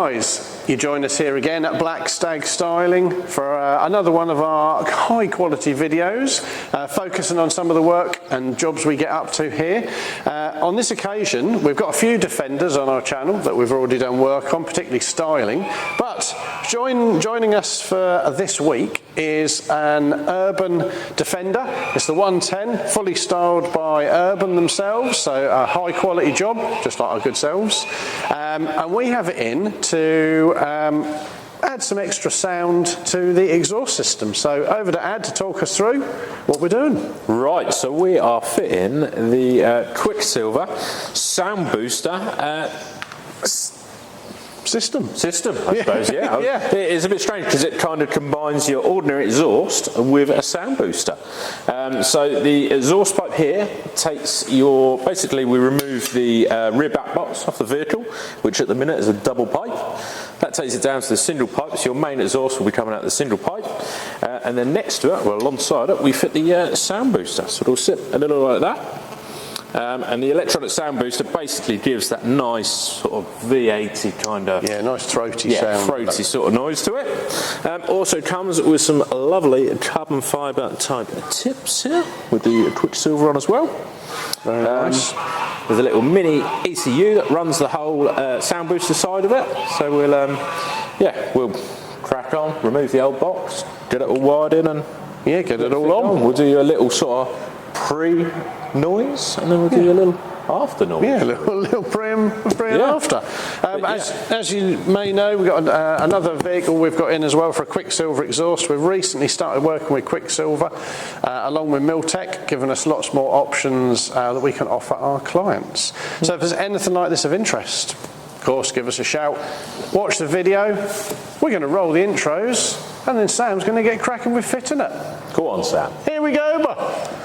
guys, you join us here again at Black Stag Styling for another one of our high quality videos, focusing on some of the work and jobs we get up to here. On this occasion, we've got a few Defenders on our channel that we've already done work on, particularly styling, but joining us for this week is an Urban Defender. It's the 110, fully styled by Urban themselves, so a high quality job, just like our good selves. And we have it in to add some extra sound to the exhaust system. So over to Ad to talk us through what we're doing. Right, so we are fitting the QuickSilver sound booster System, I suppose, yeah. Yeah. It is a bit strange because it kind of combines your ordinary exhaust with a sound booster. So the exhaust pipe here takes your, basically we remove the rear back box off the vehicle, which at the minute is a double pipe. That takes it down to the single pipe, so your main exhaust will be coming out the single pipe. And then next to it, well alongside it, we fit the sound booster. So it'll sit a little like that. And the electronic sound booster basically gives that nice sort of V80 kind of... Yeah, nice throaty sound. Throaty sort of noise to it. Also comes with some lovely carbon fibre type tips here, with the QuickSilver on as well. Very nice. There's a little mini ECU that runs the whole sound booster side of it. So we'll crack on, remove the old box, get it all wired in and... Yeah, get it all on. We'll do a little sort of pre-noise, and then we'll do a little after noise. Yeah, a little pre and after. As you may know, we've got another vehicle we've got in as well for a QuickSilver exhaust. We've recently started working with QuickSilver, along with Miltech, giving us lots more options that we can offer our clients. So if there's anything like this of interest, of course, give us a shout. Watch the video. We're going to roll the intros, and then Sam's going to get cracking with fitting it. Go on, Sam. Here we go, bud.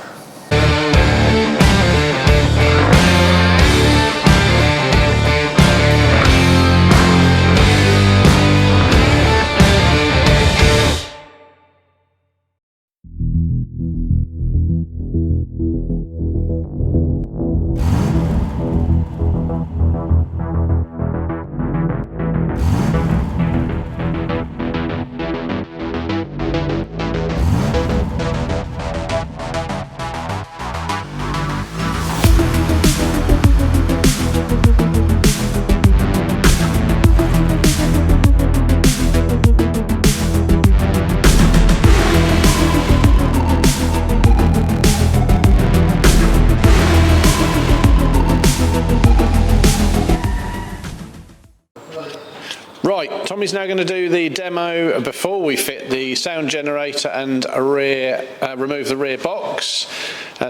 Right, Tommy's now going to do the demo before we fit the sound generator and remove the rear box,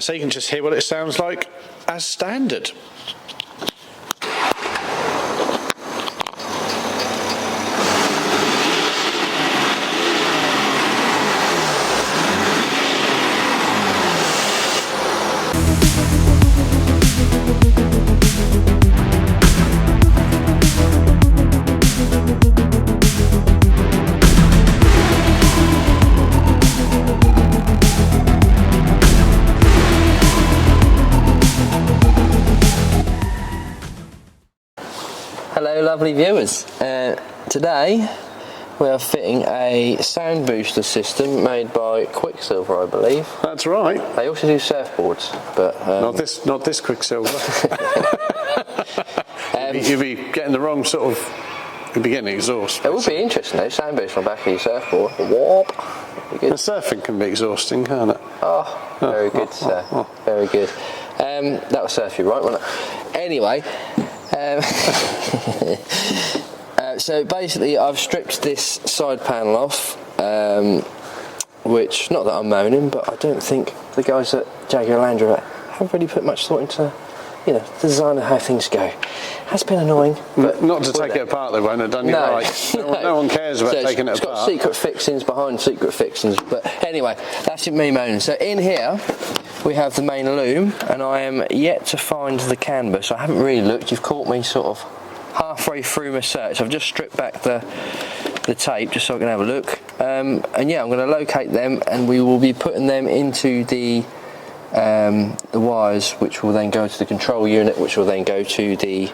so you can just hear what it sounds like as standard. Hello lovely viewers, today we are fitting a sound booster system made by QuickSilver, I believe. That's right. They also do surfboards, but... Not this QuickSilver. You'd be getting the wrong sort of... You'd be getting exhaust. It would be interesting though, sound booster on the back of your surfboard. Warp. The surfing can be exhausting, can't it? Oh, very good sir, very good. That'll surf you right, won't it? Anyway... so basically I've stripped this side panel off, which, not that I'm moaning, but I don't think the guys at Jaguar Land Rover have really put much thought into, you know, the design of how things go. Has been annoying, but not to take it apart, they won't have done you right. No one cares about taking it apart. It's got secret fixings behind secret fixings, but anyway, that's me moaning. So in here we have the main loom, and I am yet to find the CAN bus. I haven't really looked. You've caught me sort of halfway through my search. I've just stripped back the tape just so I can have a look, and yeah, I'm going to locate them, and we will be putting them into the wires, which will then go to the control unit, which will then go to the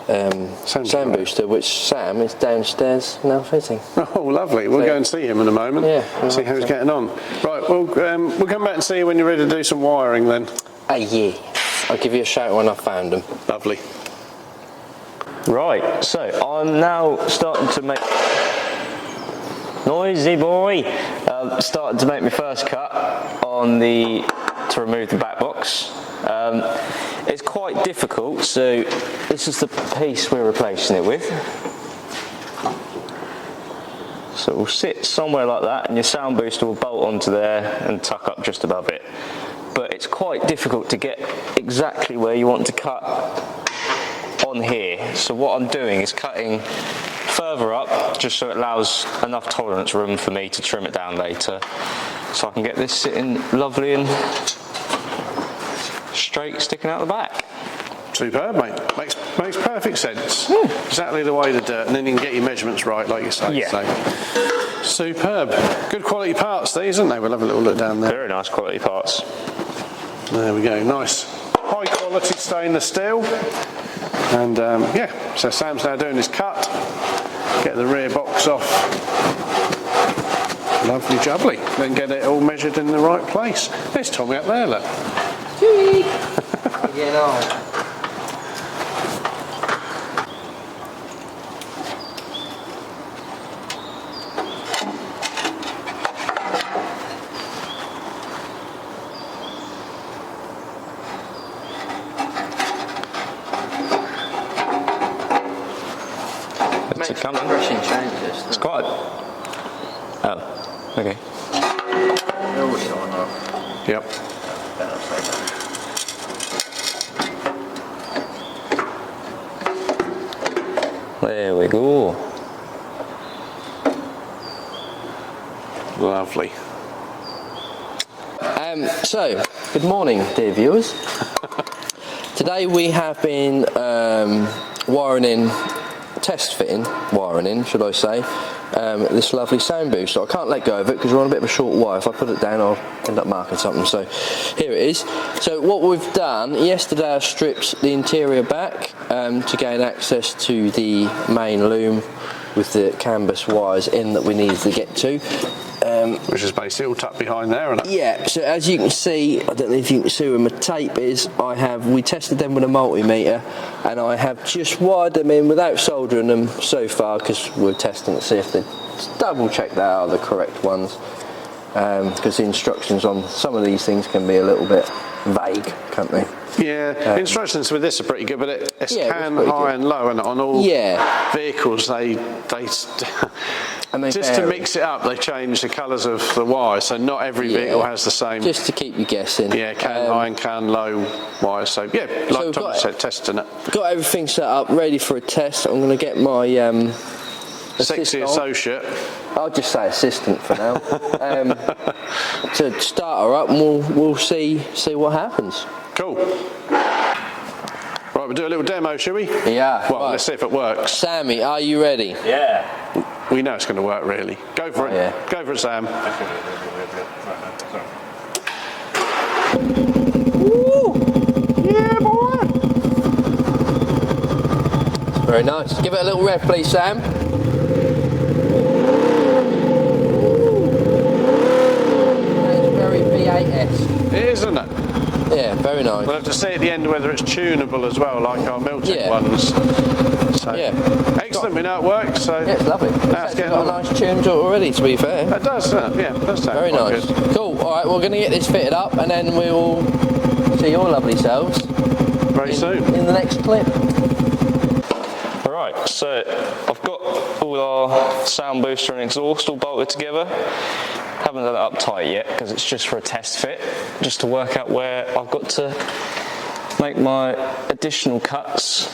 sound booster, which Sam is downstairs now fitting. Oh, lovely. We'll go and see him in a moment. Yeah. See how he's getting on. Right, we'll come back and see you when you're ready to do some wiring then. Yeah. I'll give you a shout when I've found them. Lovely. Right, so I'm now starting to make noisy boy. Starting to make my first cut on to remove the back box. It's quite difficult, so this is the piece we're replacing it with. So it will sit somewhere like that, and your sound booster will bolt onto there and tuck up just above it. But it's quite difficult to get exactly where you want to cut on here. So what I'm doing is cutting further up, just so it allows enough tolerance room for me to trim it down later, so I can get this sitting lovely and straight, sticking out the back. Superb, mate. Makes perfect sense. Exactly the way to do it, and then you can get your measurements right, like you say. Yeah. So, superb. Good quality parts, these, aren't they? We'll have a little look down there. Very nice quality parts. There we go. Nice, high quality stainless steel. And yeah, so Sam's now doing his cut. Get the rear box off. Lovely jubbly. Then get it all measured in the right place. There's Tommy up there, look. Getting on. It's coming. Brushing changes. It's quite. Oh, okay. They're all showing up. Yep. There we go. Lovely. So, good morning, dear viewers. Today we have been wiring in, should I say, this lovely sound booster. I can't let go of it because we're on a bit of a short wire. If I put it down, I'll end up marking something. So here it is. So what we've done, yesterday I stripped the interior back to gain access to the main loom with the canvas wires in that we needed to get to. Which is basically all tucked behind there, isn't it? Yeah, so as you can see, I don't know if you can see where my tape is, we tested them with a multimeter, and I have just wired them in without soldering them so far, because we're testing to see if they double check they are the correct ones, because the instructions on some of these things can be a little bit vague, can't they? Yeah, instructions with this are pretty good, but it's Yeah, can it's pretty high good. and low, and on all vehicles And they just to vary. mix it up, they change the colours of the wire, so not every vehicle has the same. Just to keep you guessing. Yeah, can high and can low wire. So yeah, like we've Tom said, testing it. Got everything set up, ready for a test. I'm going to get my Sexy associate. I'll just say assistant for now. To start her up, and we'll see what happens. Cool. Right, we'll do a little demo, shall we? Yeah. Well, right. let's see if it works. Sammy, are you ready? Yeah. We know it's going to work, really. Go for it. Yeah. Go for it, Sam. Yeah, boy. Very nice. Give it a little rev, please, Sam. It's very V8-esque. It is, isn't it? Yeah, very nice. We'll have to see at the end whether it's tunable as well, like our Miltec ones. So, Yeah. excellent, we know it works. So Yeah, it's lovely. It's That's actually getting got a on. nice tune to it already, to be fair. It does, yeah, it does sound Very quite nice. good. Cool. All right, we're going to get this fitted up, and then we will see your lovely selves Very soon. in the next clip. Right, so I've got all our sound booster and exhaust all bolted together. Haven't done it up tight yet because it's just for a test fit, just to work out where I've got to make my additional cuts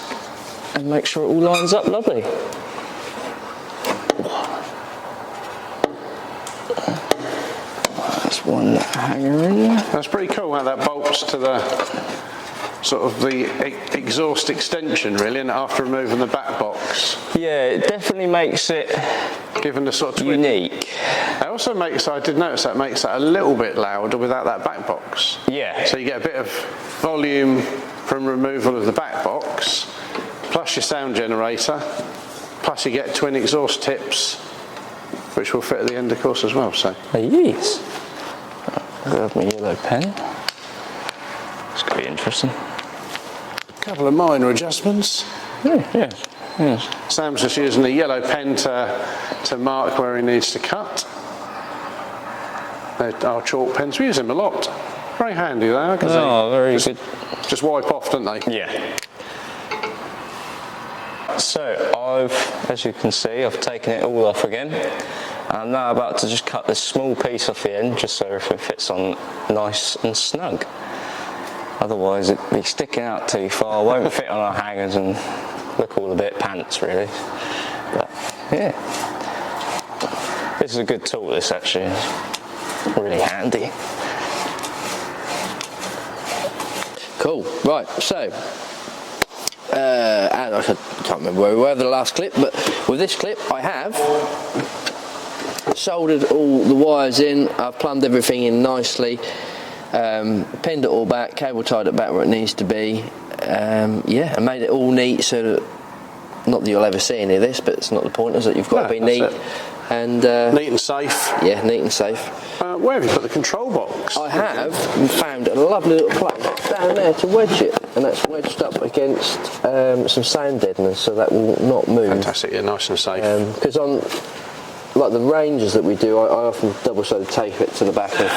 and make sure it all lines up lovely. That's one hanger in there. That's pretty cool how that bolts to the sort of the exhaust extension, really, and after removing the back box. Yeah, it definitely makes it Given the sort of unique. It also makes, I did notice that makes it a little bit louder without that back box. Yeah. So you get a bit of volume from removal of the back box, plus your sound generator, plus you get twin exhaust tips, which will fit at the end of course as well. So Yes. I'll grab my yellow pen. It's going to be interesting. a couple of minor adjustments. Yeah. Yes. Sam's just using a yellow pen to mark where he needs to cut. They're our chalk pens, we use them a lot. Very handy though, because Very good. just wipe off, don't they? Yeah. So as you can see, I've taken it all off again. I'm now about to just cut this small piece off the end, just so everything fits on nice and snug. Otherwise it'd be sticking out too far, won't fit on our hangers and look all a bit pants really. But yeah, this is a good tool, this actually. It's really handy. Cool. Right, so and I can't remember where we were the last clip, but with this clip I have soldered all the wires in. I've plumbed everything in nicely, pinned it all back, cable tied it back where it needs to be, yeah, and made it all neat so that, not that you'll ever see any of this, but it's not the point, is it? You've got to be neat and neat and safe. Yeah, neat and safe. Where have you put the control box? I have found a lovely little plug down there to wedge it, and that's wedged up against some sand deadeners, so that will not move. Fantastic, yeah, nice and safe. Because on like the Rangers that we do, I often double-sided tape it to the back of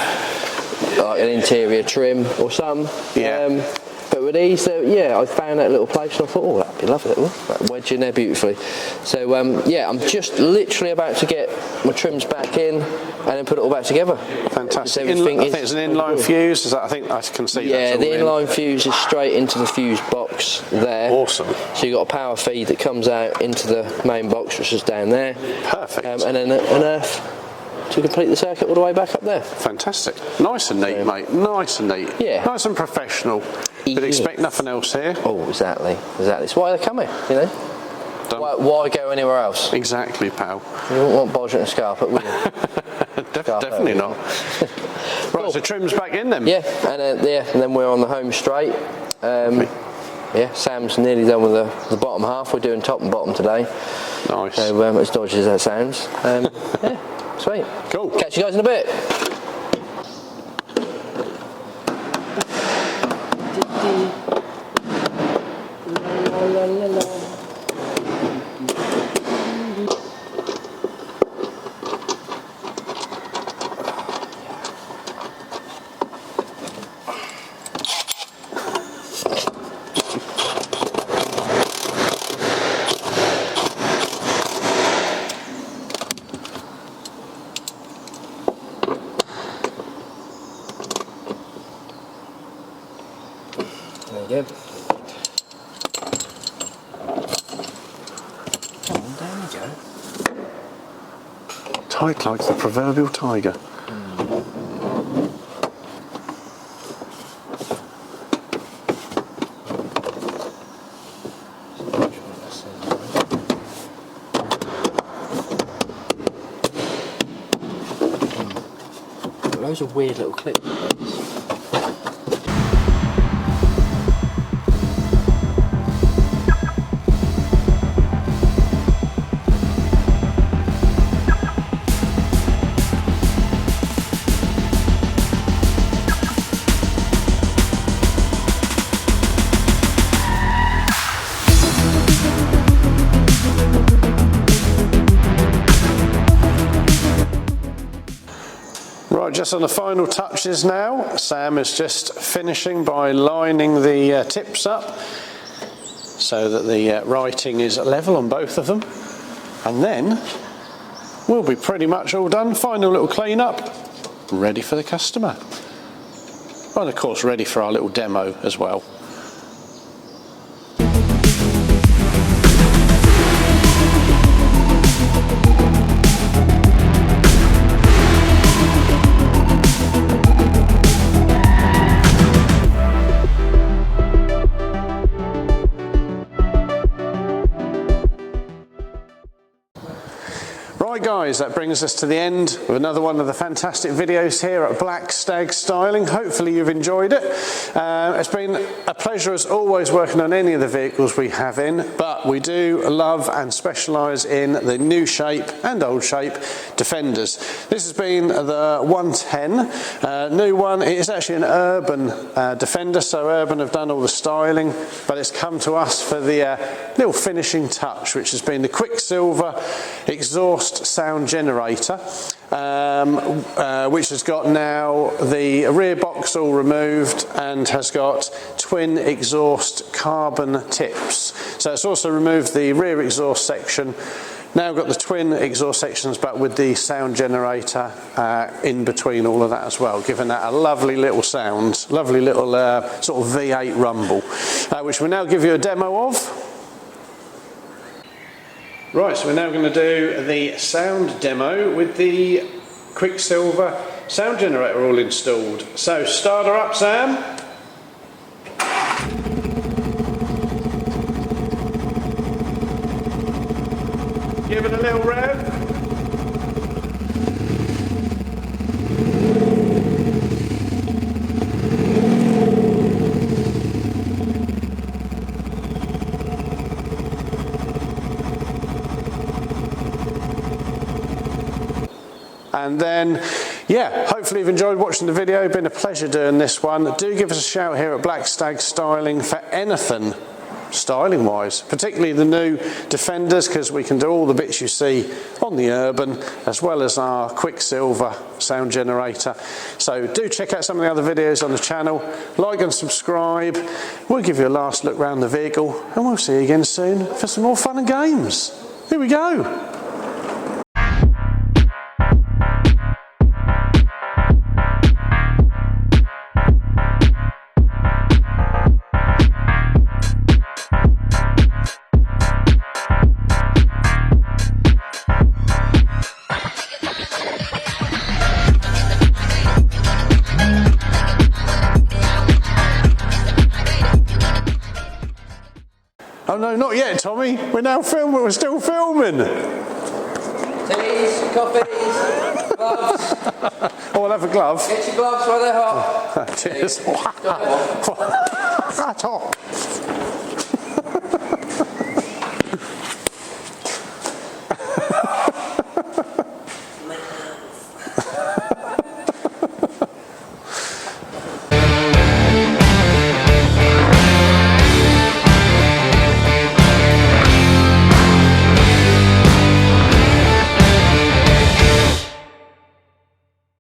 like an interior trim or some. Yeah. But with these, yeah, I found that little place and I thought, oh, that'd be lovely. That wedge in there beautifully. So yeah, I'm just literally about to get my trims back in and then put it all back together. Fantastic. I think it's an inline fuse. Is that, I think I can see that. Yeah, the inline fuse is straight into the fuse box there. Awesome. So you've got a power feed that comes out into the main box, which is down there. Perfect. And then an earth to complete the circuit all the way back up there. Fantastic. Nice and neat, mate. Nice and neat. Yeah. Nice and professional. But expect nothing else here. Oh, exactly. It's why they come here, you know. Why go anywhere else? Exactly, pal. You wouldn't want Bodger and Scarpet, would you? Definitely not. Right, cool. So trim's back in then. Yeah, and then we're on the home straight. Yeah, Sam's nearly done with the bottom half. We're doing top and bottom today. Nice. So as dodgy as that sounds. Yeah, sweet. Cool. Catch you guys in a bit. There you go. Come on, down you go. Tight like the proverbial tiger. Loads of weird little clips. Right, just on the final touches now. Sam is just finishing by lining the tips up so that the writing is level on both of them. And then we'll be pretty much all done. Final little clean up, ready for the customer. And of course ready for our little demo as well. Right guys, guys, that brings us to the end of another one of the fantastic videos here at Black Stag Styling. Hopefully you've enjoyed it. It's been a pleasure as always working on any of the vehicles we have in, but we do love and specialise in the new shape and old shape Defenders. This has been the 110, new one. It is actually an Urban Defender, so Urban have done all the styling, but it's come to us for the little finishing touch, which has been the QuickSilver exhaust sound generator, which has got now the rear box all removed and has got twin exhaust carbon tips. So it's also removed the rear exhaust section. Now got the twin exhaust sections, but with the sound generator in between all of that as well, giving that a lovely little sound, lovely little sort of V8 rumble, which we'll now give you a demo of. Right, so we're now going to do the sound demo with the QuickSilver sound generator all installed. So start her up, Sam. Give it a little rev. And then, yeah, hopefully you've enjoyed watching the video. It's been a pleasure doing this one. Do give us a shout here at Black Stag Styling for anything styling wise, particularly the new Defenders, because we can do all the bits you see on the Urban as well as our QuickSilver sound generator. So do check out some of the other videos on the channel, like and subscribe. We'll give you a last look around the vehicle and we'll see you again soon for some more fun and games. Here we go. Oh no, not yet, Tommy. We're now filming. We're still filming. Teas, coffees, gloves. Oh, I'll have a glove. Get your gloves while they're hot. Cheers. That's hot.